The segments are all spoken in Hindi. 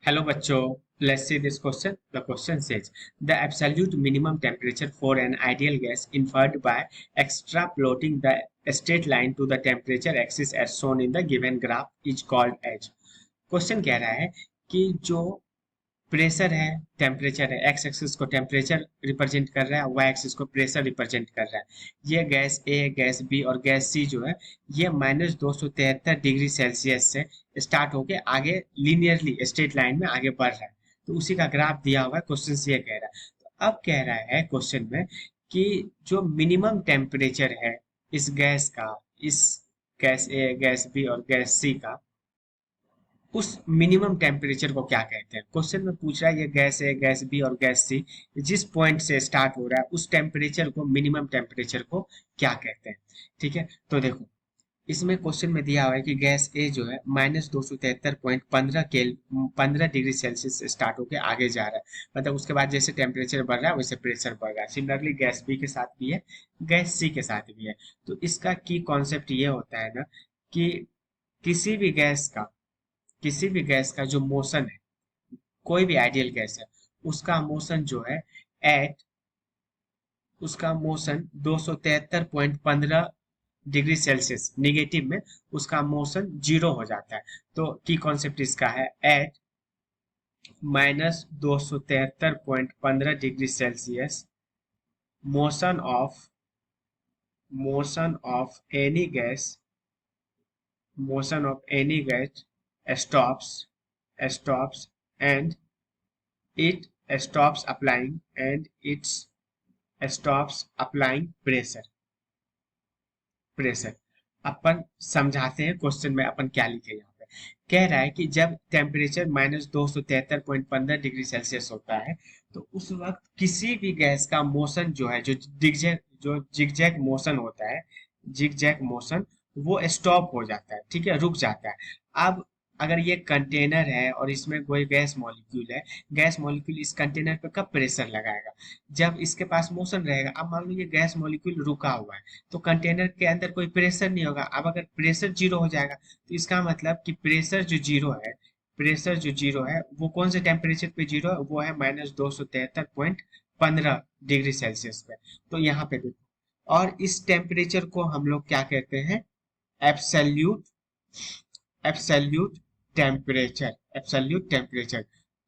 Hello bachcho, let's see this question. The question says the absolute minimum temperature for an ideal gas inferred by extrapolating the straight line to the temperature axis as shown in the given graph is called as. Question कह रहा है कि जो प्रेशर है, टेम्परेचर है, एक्स एक्सिस को टेम्परेचर रिप्रेजेंट कर रहा है, वाई एक्सिस को प्रेशर रिप्रेजेंट कर रहा है। ये गैस ए, गैस बी और गैस सी जो है ये -273 डिग्री सेल्सियस से स्टार्ट होके आगे लीनियरली स्ट्रेट लाइन में आगे बढ़ रहा है। तो उसी का ग्राफ दिया हुआ है, क्वेश्चन से ये कह रहा है। तो अब कह रहा है क्वेश्चन में कि जो मिनिमम टेम्परेचर है इस गैस का, इस गैस ए, गैस बी और गैस सी का, उस मिनिमम टेम्परेचर को क्या कहते हैं। क्वेश्चन में पूछ रहा है ये गैस है, गैस बी और गैस सी जिस पॉइंट से स्टार्ट हो रहा है उस टेम्परेचर को, मिनिमम टेम्परेचर को क्या कहते हैं। ठीक है, तो देखो इसमें क्वेश्चन में दिया हुआ है कि गैस ए जो है -273.15 डिग्री सेल्सियस से स्टार्ट होकर आगे जा रहा है। मतलब उसके बाद जैसे टेम्परेचर बढ़ रहा है वैसे प्रेशर बढ़ रहा है। सिमिलरली गैस बी के साथ भी है, गैस सी के साथ भी है। तो इसका की कॉन्सेप्ट ये होता है ना कि किसी भी गैस का, किसी भी गैस का जो मोशन है, कोई भी आइडियल गैस है उसका मोशन जो है एट, उसका मोशन 273.15 डिग्री सेल्सियस निगेटिव में उसका मोशन 0 हो जाता है। तो की कॉन्सेप्ट इसका है at -273.15 degree Celsius motion of any gas, motion of any gas stops and it stops applying pressure। अपन समझाते हैं क्वेश्चन में अपन क्या लिखे। यहाँ पे कह रहा है कि जब टेम्परेचर -273.15 डिग्री सेल्सियस होता है तो उस वक्त किसी भी गैस का मोशन जो है, जो जिगजैग मोशन होता है, जिगजैग मोशन वो स्टॉप हो जाता है। ठीक है, रुक जाता है। अब अगर ये कंटेनर है और इसमें कोई गैस मॉलिक्यूल है, गैस मॉलिक्यूल इस कंटेनर पे कब प्रेशर लगाएगा, जब इसके पास मोशन रहेगा। अब मान लो ये गैस मॉलिक्यूल रुका हुआ है तो कंटेनर के अंदर कोई प्रेशर नहीं होगा। अब अगर प्रेशर 0 हो जाएगा तो इसका मतलब कि प्रेशर जो 0 है, प्रेशर जो 0 है वो कौन से टेम्परेचर पे 0 है, वो है -273.15 डिग्री सेल्सियस पे। तो यहाँ पे देखो, और इस टेम्परेचर को हम लोग क्या कहते हैं, absolute absolute temperature, absolute temperature.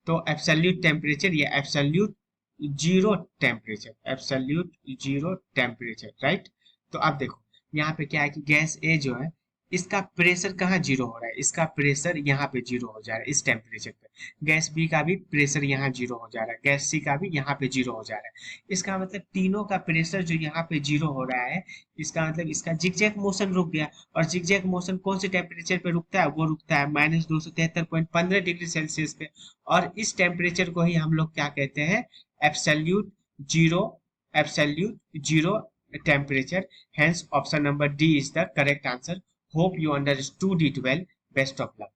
तो एब्सोल्यूट टेम्परेचर या absolute zero temperature, absolute zero temperature, right. तो अब देखो यहाँ पे क्या है कि गैस ए जो है इसका प्रेशर कहाँ 0 हो रहा है, इसका प्रेशर यहाँ पे 0 हो जा रहा है इस टेम्परेचर पे। गैस बी का भी प्रेशर यहाँ 0 हो जा रहा है, गैस सी का भी यहाँ पे 0 हो जा रहा है। इसका मतलब तीनों का प्रेशर जो यहाँ पे 0 हो रहा है, इसका मतलब इसका जिगजैग मोशन रुक गया। और जिगजैग मोशन कौन से टेम्परेचर पे रुकता है, वो रुकता है -273.15 डिग्री सेल्सियस पे। और इस टेम्परेचर को ही हम लोग क्या कहते हैं, absolute zero, absolute zero temperature। Hence option number D is the correct answer. Hope you understood it well. Best of luck.